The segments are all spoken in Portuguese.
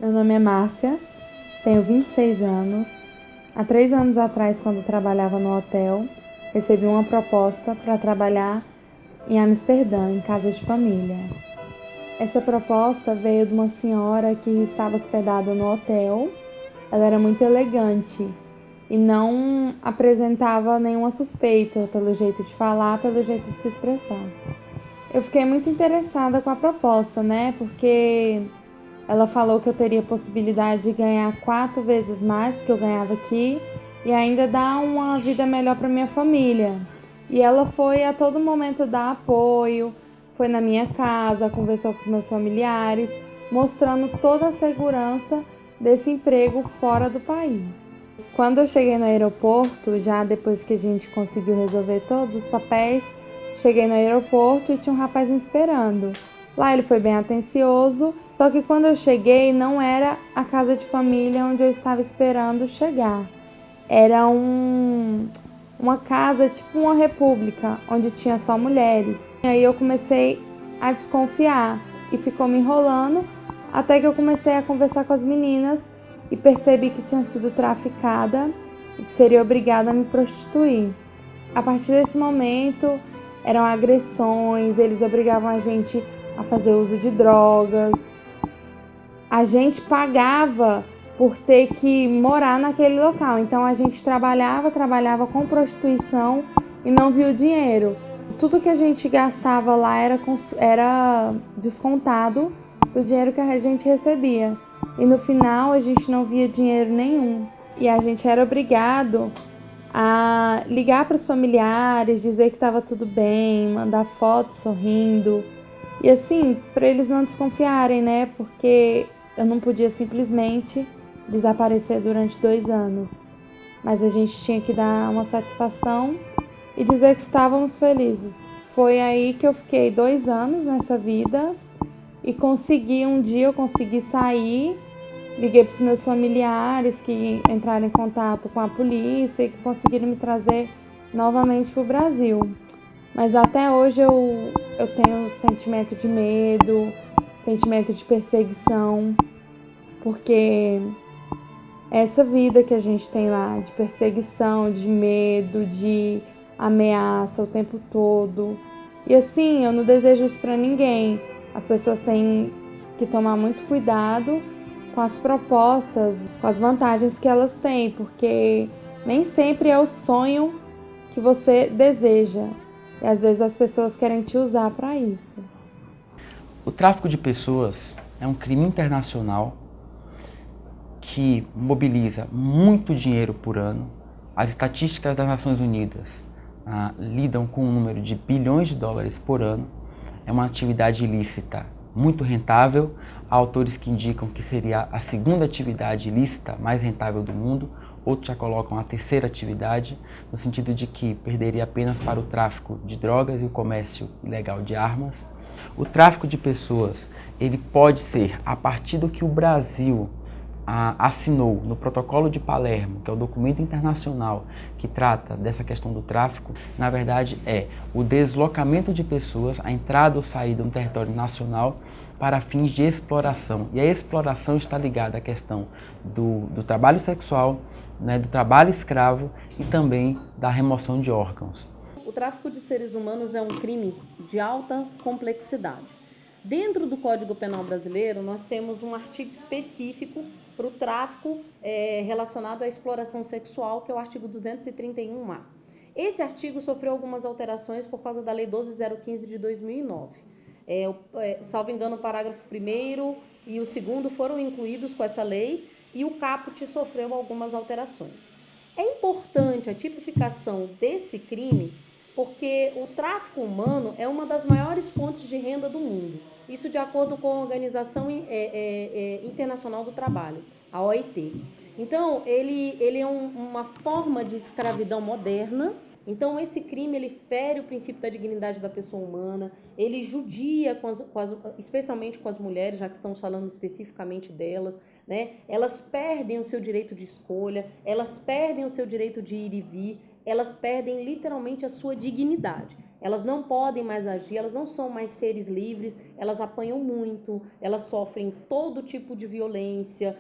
Meu nome é Márcia, tenho 26 anos. Há 3 anos atrás, quando eu trabalhava no hotel, recebi uma proposta para trabalhar em Amsterdã, em casa de família. Essa proposta veio de uma senhora que estava hospedada no hotel. Ela era muito elegante e não apresentava nenhuma suspeita pelo jeito de falar, pelo jeito de se expressar. Eu fiquei muito interessada com a proposta, né? Porque ela falou que eu teria possibilidade de ganhar 4 vezes mais do que eu ganhava aqui e ainda dar uma vida melhor para minha família. E ela foi a todo momento dar apoio, foi na minha casa, conversou com os meus familiares, mostrando toda a segurança desse emprego fora do país. Quando eu cheguei no aeroporto, já depois que a gente conseguiu resolver todos os papéis, cheguei no aeroporto e tinha um rapaz me esperando. Lá ele foi bem atencioso, só que quando eu cheguei não era a casa de família onde eu estava esperando chegar. Era uma casa, tipo uma república, onde tinha só mulheres. E aí eu comecei a desconfiar e ficou me enrolando até que eu comecei a conversar com as meninas e percebi que tinha sido traficada e que seria obrigada a me prostituir. A partir desse momento eram agressões, eles obrigavam a gente a fazer uso de drogas. A gente pagava por ter que morar naquele local. Então a gente trabalhava com prostituição e não viu o dinheiro. Tudo que a gente gastava lá era descontado do dinheiro que a gente recebia. E no final a gente não via dinheiro nenhum. E a gente era obrigado a ligar para os familiares, dizer que estava tudo bem, mandar fotos sorrindo. E assim, para eles não desconfiarem, né? Porque eu não podia simplesmente desaparecer durante 2 anos. Mas a gente tinha que dar uma satisfação e dizer que estávamos felizes. Foi aí que eu fiquei 2 anos nessa vida e eu consegui sair. Liguei para os meus familiares que entraram em contato com a polícia e que conseguiram me trazer novamente para o Brasil. Mas até hoje eu tenho sentimento de medo, sentimento de perseguição, porque essa vida que a gente tem lá, de perseguição, de medo, de ameaça o tempo todo. E assim, eu não desejo isso para ninguém. As pessoas têm que tomar muito cuidado com as propostas, com as vantagens que elas têm, porque nem sempre é o sonho que você deseja. E às vezes as pessoas querem te usar para isso. O tráfico de pessoas é um crime internacional que mobiliza muito dinheiro por ano. As estatísticas das Nações Unidas lidam com um número de bilhões de dólares por ano. É uma atividade ilícita muito rentável. Há autores que indicam que seria a segunda atividade ilícita mais rentável do mundo. Outros já colocam a terceira atividade, no sentido de que perderia apenas para o tráfico de drogas e o comércio ilegal de armas. O tráfico de pessoas, ele pode ser, a partir do que o Brasil assinou no Protocolo de Palermo, que é o documento internacional que trata dessa questão do tráfico, na verdade é o deslocamento de pessoas, a entrada ou saída no território nacional para fins de exploração. E a exploração está ligada à questão do trabalho sexual, né, do trabalho escravo e também da remoção de órgãos. O tráfico de seres humanos é um crime de alta complexidade. Dentro do Código Penal brasileiro, nós temos um artigo específico para o tráfico relacionado à exploração sexual, que é o artigo 231A. Esse artigo sofreu algumas alterações por causa da Lei 12.015 de 2009. Salvo engano, o parágrafo 1º e o 2º foram incluídos com essa lei e o caput sofreu algumas alterações. É importante a tipificação desse crime porque o tráfico humano é uma das maiores fontes de renda do mundo. Isso de acordo com a Organização Internacional do Trabalho, a OIT. Então, ele é uma forma de escravidão moderna. Então, esse crime ele fere o princípio da dignidade da pessoa humana, ele judia, especialmente com as mulheres, já que estamos falando especificamente delas, né? Elas perdem o seu direito de escolha, elas perdem o seu direito de ir e vir, elas perdem literalmente a sua dignidade. elas não podem mais agir, elas não são mais seres livres, elas apanham muito, elas sofrem todo tipo de violência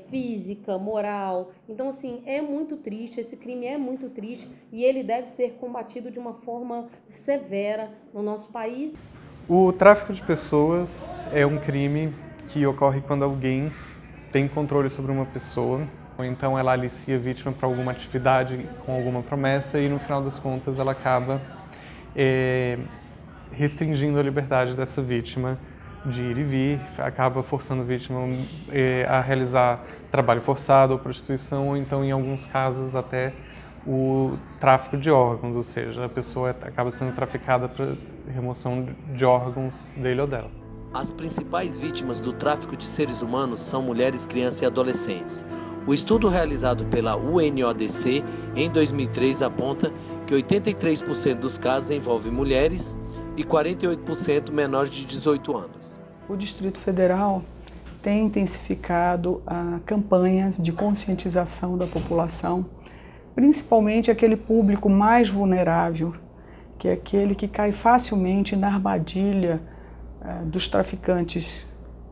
física, moral. Então, assim, é muito triste, esse crime é muito triste e ele deve ser combatido de uma forma severa no nosso país. O tráfico de pessoas é um crime que ocorre quando alguém tem controle sobre uma pessoa, ou então ela alicia a vítima para alguma atividade com alguma promessa e no final das contas ela acaba restringindo a liberdade dessa vítima de ir e vir, acaba forçando a vítima a realizar trabalho forçado ou prostituição, ou então em alguns casos até o tráfico de órgãos, ou seja, a pessoa acaba sendo traficada para remoção de órgãos dele ou dela. As principais vítimas do tráfico de seres humanos são mulheres, crianças e adolescentes. O estudo realizado pela UNODC em 2003 aponta que 83% dos casos envolvem mulheres e 48% menores de 18 anos. O Distrito Federal tem intensificado campanhas de conscientização da população, principalmente aquele público mais vulnerável, que é aquele que cai facilmente na armadilha dos traficantes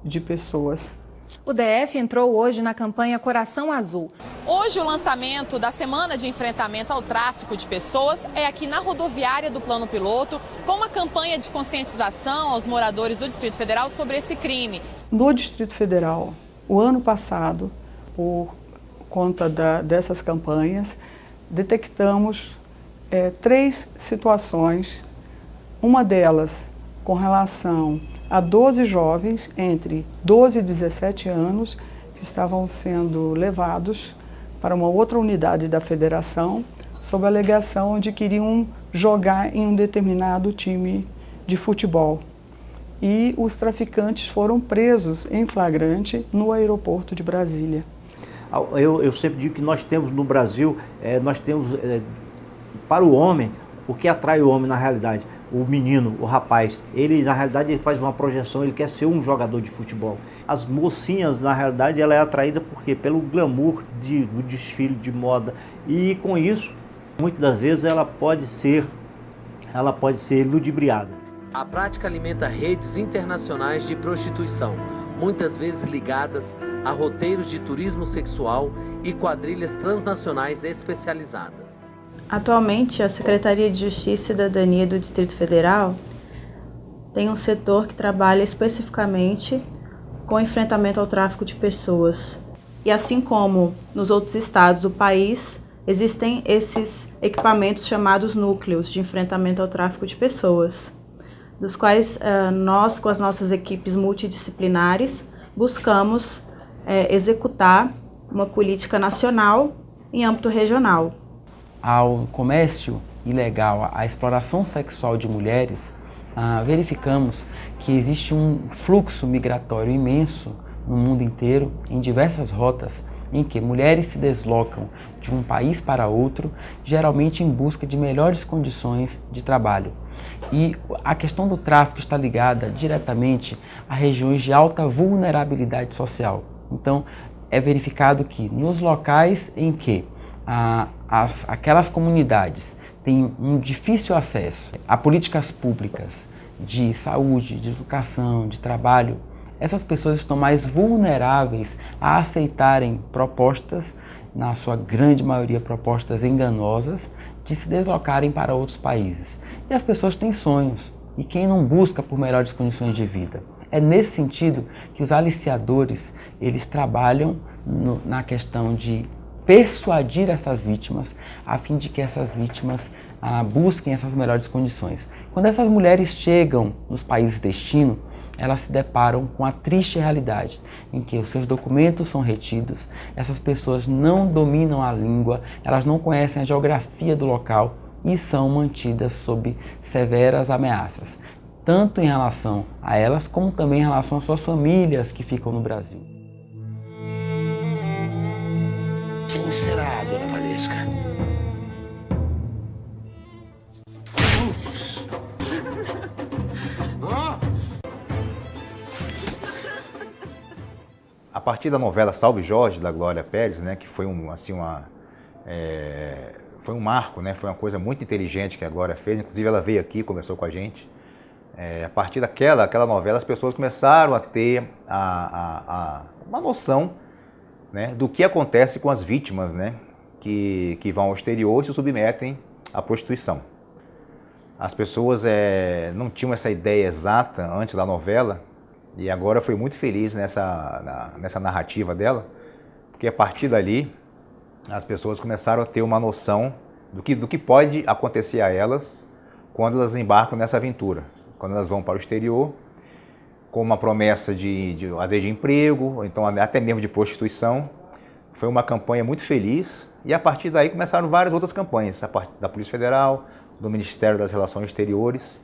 de pessoas. O DF entrou hoje na campanha Coração Azul. Hoje o lançamento da Semana de Enfrentamento ao Tráfico de Pessoas é aqui na rodoviária do Plano Piloto, com uma campanha de conscientização aos moradores do Distrito Federal sobre esse crime. No Distrito Federal, o ano passado, por conta dessas campanhas, detectamos 3 situações, uma delas com relação a 12 jovens entre 12 e 17 anos que estavam sendo levados para uma outra unidade da federação sob a alegação de que iriam jogar em um determinado time de futebol. E os traficantes foram presos em flagrante no aeroporto de Brasília. Eu sempre digo que nós temos no Brasil, para o homem, o que atrai o homem na realidade, o menino, o rapaz, ele na realidade ele faz uma projeção, ele quer ser um jogador de futebol. As mocinhas na realidade ela é atraída por quê? Pelo glamour do desfile de moda e com isso, muitas das vezes ela pode ser ludibriada. A prática alimenta redes internacionais de prostituição, muitas vezes ligadas a roteiros de turismo sexual e quadrilhas transnacionais especializadas. Atualmente, a Secretaria de Justiça e Cidadania do Distrito Federal tem um setor que trabalha especificamente com o enfrentamento ao tráfico de pessoas. E assim como nos outros estados do país, existem esses equipamentos chamados núcleos de enfrentamento ao tráfico de pessoas, dos quais nós, com as nossas equipes multidisciplinares, buscamos executar uma política nacional em âmbito regional. Ao comércio ilegal, à exploração sexual de mulheres, verificamos que existe um fluxo migratório imenso no mundo inteiro, em diversas rotas, em que mulheres se deslocam de um país para outro, geralmente em busca de melhores condições de trabalho. E a questão do tráfico está ligada diretamente a regiões de alta vulnerabilidade social. Então, é verificado que nos locais em que aquelas comunidades têm um difícil acesso a políticas públicas de saúde, de educação, de trabalho, essas pessoas estão mais vulneráveis a aceitarem propostas, na sua grande maioria propostas enganosas, de se deslocarem para outros países. E as pessoas têm sonhos, e quem não busca por melhores condições de vida? É nesse sentido que os aliciadores, eles trabalham na questão de persuadir essas vítimas, a fim de que essas vítimas busquem essas melhores condições. Quando essas mulheres chegam nos países destino, elas se deparam com a triste realidade em que os seus documentos são retidos, essas pessoas não dominam a língua, elas não conhecem a geografia do local e são mantidas sob severas ameaças, tanto em relação a elas como também em relação às suas famílias que ficam no Brasil. Quem será, dona Valesca? A partir da novela Salve Jorge, da Glória Pérez, né, que foi foi um marco, né? Foi uma coisa muito inteligente que a Glória fez, inclusive ela veio aqui, conversou com a gente. A partir daquela novela, as pessoas começaram a ter uma noção, né, do que acontece com as vítimas, né, que vão ao exterior e se submetem à prostituição. As pessoas não tinham essa ideia exata antes da novela, e agora foi muito feliz nessa narrativa dela, porque a partir dali as pessoas começaram a ter uma noção do que pode acontecer a elas quando elas embarcam nessa aventura, quando elas vão para o exterior, com uma promessa às vezes de emprego, ou então até mesmo de prostituição. Foi uma campanha muito feliz, e a partir daí começaram várias outras campanhas, a partir da Polícia Federal, do Ministério das Relações Exteriores,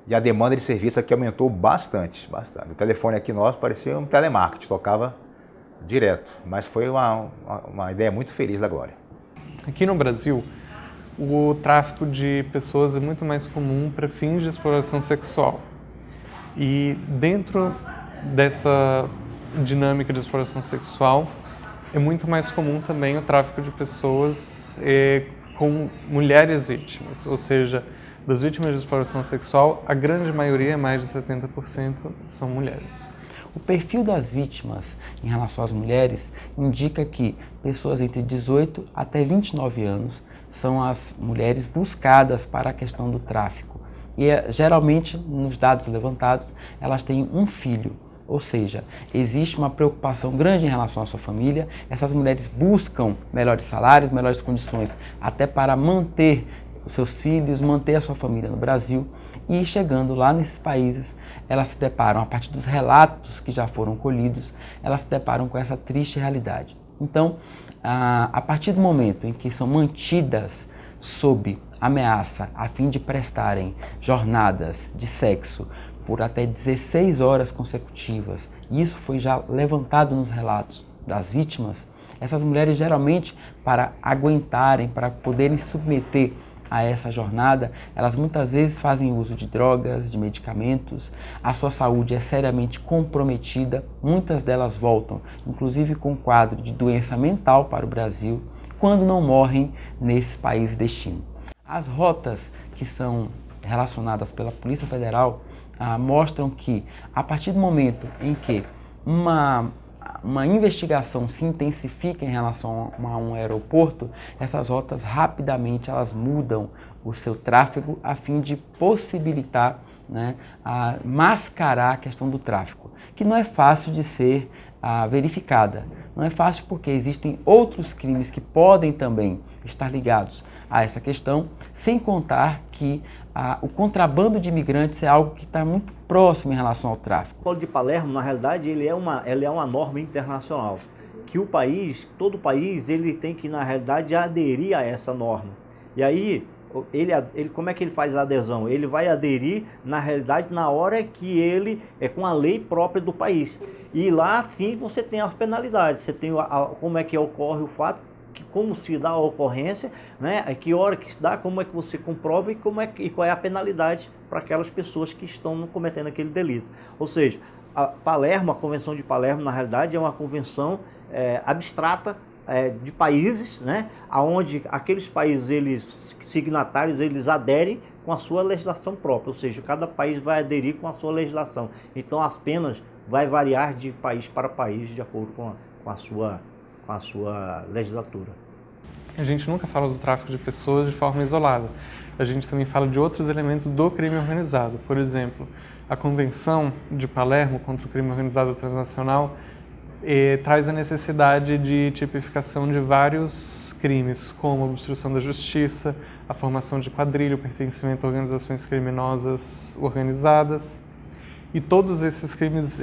e a demanda de serviço aqui aumentou bastante. O telefone aqui nosso parecia um telemarketing, tocava direto, mas foi uma ideia muito feliz da Glória. Aqui no Brasil, o tráfico de pessoas é muito mais comum para fins de exploração sexual. E dentro dessa dinâmica de exploração sexual, é muito mais comum também o tráfico de pessoas com mulheres vítimas, ou seja, das vítimas de exploração sexual, a grande maioria, mais de 70%, são mulheres. O perfil das vítimas em relação às mulheres indica que pessoas entre 18 até 29 anos são as mulheres buscadas para a questão do tráfico. E geralmente, nos dados levantados, elas têm um filho. Ou seja, existe uma preocupação grande em relação à sua família. Essas mulheres buscam melhores salários, melhores condições, até para manter os seus filhos, manter a sua família no Brasil. E chegando lá nesses países, elas se deparam, a partir dos relatos que já foram colhidos, elas se deparam com essa triste realidade. Então, a partir do momento em que são mantidas sob ameaça a fim de prestarem jornadas de sexo por até 16 horas consecutivas, e isso foi já levantado nos relatos das vítimas, essas mulheres geralmente, para aguentarem, para poderem se submeter a essa jornada, elas muitas vezes fazem uso de drogas, de medicamentos, a sua saúde é seriamente comprometida, muitas delas voltam, inclusive com quadro de doença mental para o Brasil, quando não morrem nesse país de destino. As rotas que são relacionadas pela Polícia Federal mostram que, a partir do momento em que uma investigação se intensifica em relação a um aeroporto, essas rotas rapidamente elas mudam o seu tráfego a fim de possibilitar, né, mascarar a questão do tráfico, que não é fácil de ser verificada. Não é fácil porque existem outros crimes que podem também estar ligados a essa questão, sem contar que o contrabando de imigrantes é algo que está muito próximo em relação ao tráfico. O Código de Palermo, na realidade, ele é uma norma internacional, que todo país, ele tem que, na realidade, aderir a essa norma. E aí, ele como é que ele faz a adesão? Ele vai aderir, na realidade, na hora que ele é com a lei própria do país. E lá, sim, você tem as penalidades, você tem como é que ocorre o fato, como se dá a ocorrência, né? Que hora que se dá, como é que você comprova e qual é a penalidade para aquelas pessoas que estão cometendo aquele delito. Ou seja, a Convenção de Palermo, na realidade, é uma convenção abstrata de países, né? Onde aqueles países, signatários, eles aderem com a sua legislação própria, ou seja, cada país vai aderir com a sua legislação. Então as penas vai variar de país para país de acordo com a sua legislatura. A gente nunca fala do tráfico de pessoas de forma isolada. A gente também fala de outros elementos do crime organizado. Por exemplo, a Convenção de Palermo contra o crime organizado transnacional traz a necessidade de tipificação de vários crimes, como a obstrução da justiça, a formação de quadrilha, o pertencimento a organizações criminosas organizadas. E todos esses crimes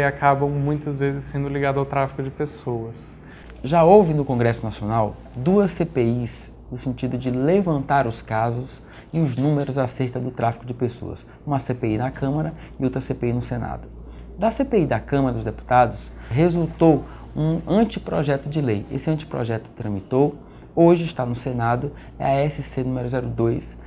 acabam muitas vezes sendo ligados ao tráfico de pessoas. Já houve no Congresso Nacional 2 CPIs no sentido de levantar os casos e os números acerca do tráfico de pessoas. Uma CPI na Câmara e outra CPI no Senado. Da CPI da Câmara dos Deputados resultou um anteprojeto de lei. Esse anteprojeto tramitou, hoje está no Senado, é a SC número 02,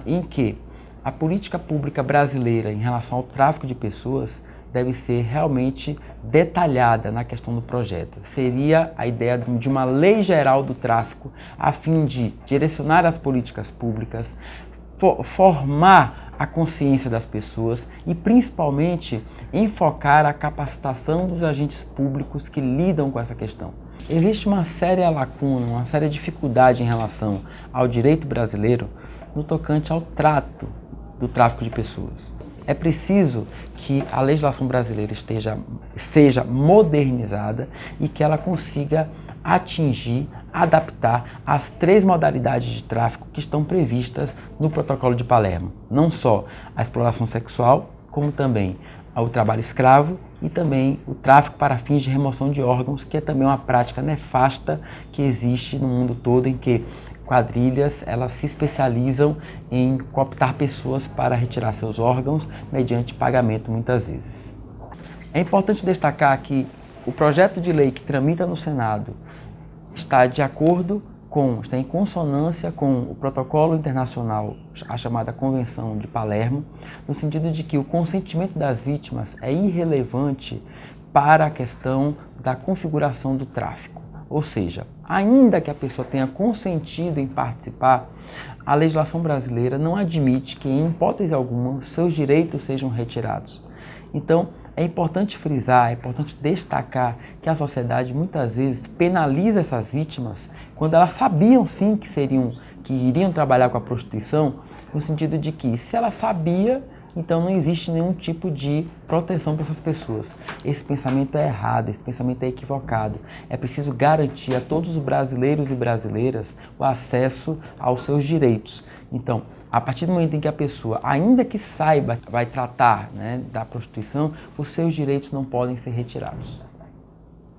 em que a política pública brasileira em relação ao tráfico de pessoas deve ser realmente detalhada na questão do projeto. Seria a ideia de uma lei geral do tráfico, a fim de direcionar as políticas públicas, formar a consciência das pessoas e, principalmente, enfocar a capacitação dos agentes públicos que lidam com essa questão. Existe uma séria lacuna, uma séria dificuldade em relação ao direito brasileiro no tocante ao trato do tráfico de pessoas. É preciso que a legislação brasileira seja modernizada e que ela consiga atingir, adaptar as 3 modalidades de tráfico que estão previstas no Protocolo de Palermo. Não só a exploração sexual, como também o trabalho escravo e também o tráfico para fins de remoção de órgãos, que é também uma prática nefasta que existe no mundo todo, em que quadrilhas elas se especializam em cooptar pessoas para retirar seus órgãos mediante pagamento muitas vezes. É importante destacar que o projeto de lei que tramita no Senado está em consonância com o protocolo internacional, a chamada Convenção de Palermo, no sentido de que o consentimento das vítimas é irrelevante para a questão da configuração do tráfico. Ou seja, ainda que a pessoa tenha consentido em participar, a legislação brasileira não admite que, em hipótese alguma, seus direitos sejam retirados. Então, é importante frisar, é importante destacar que a sociedade muitas vezes penaliza essas vítimas quando elas sabiam sim que iriam trabalhar com a prostituição, no sentido de que, se ela sabia, então não existe nenhum tipo de proteção para essas pessoas. Esse pensamento é errado, esse pensamento é equivocado. É preciso garantir a todos os brasileiros e brasileiras o acesso aos seus direitos. Então, a partir do momento em que a pessoa, ainda que saiba, vai tratar, da prostituição, os seus direitos não podem ser retirados.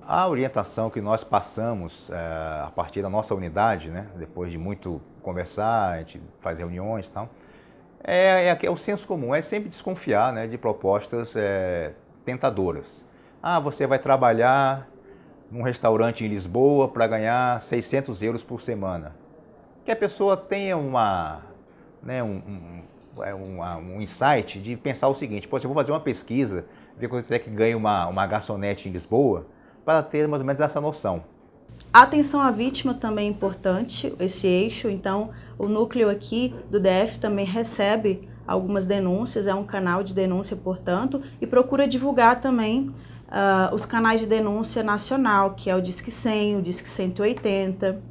A orientação que nós passamos a partir da nossa unidade, depois de muito conversar, a gente faz reuniões e tal, é o senso comum, é sempre desconfiar de propostas tentadoras. Você vai trabalhar num restaurante em Lisboa para ganhar 600 euros por semana. Que a pessoa tenha um insight de pensar o seguinte: eu vou fazer uma pesquisa, ver quanto é que ganha uma garçonete em Lisboa, para ter mais ou menos essa noção. A atenção à vítima também é importante, esse eixo. Então, o núcleo aqui do DF também recebe algumas denúncias, é um canal de denúncia, portanto, e procura divulgar também os canais de denúncia nacional, que é o Disque 100, o Disque 180.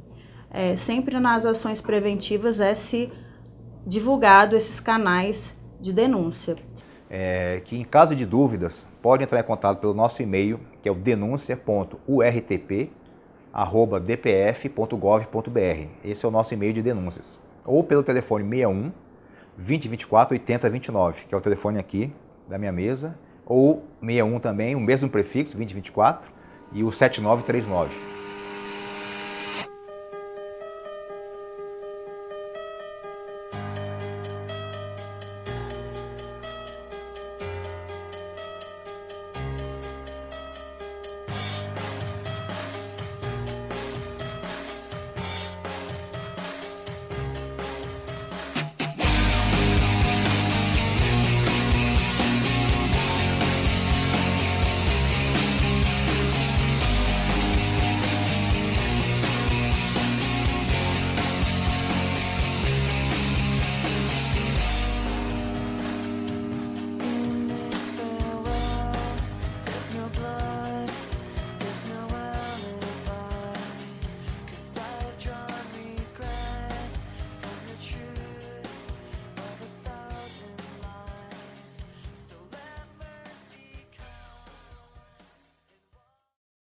Sempre nas ações preventivas se divulgado esses canais de denúncia. Que em caso de dúvidas, pode entrar em contato pelo nosso e-mail, que é o denuncia.urtp@dpf.gov.br. Esse é o nosso e-mail de denúncias. Ou pelo telefone 61 2024 8029, que é o telefone aqui da minha mesa, ou 61 também, o mesmo prefixo, 2024, e o 7939.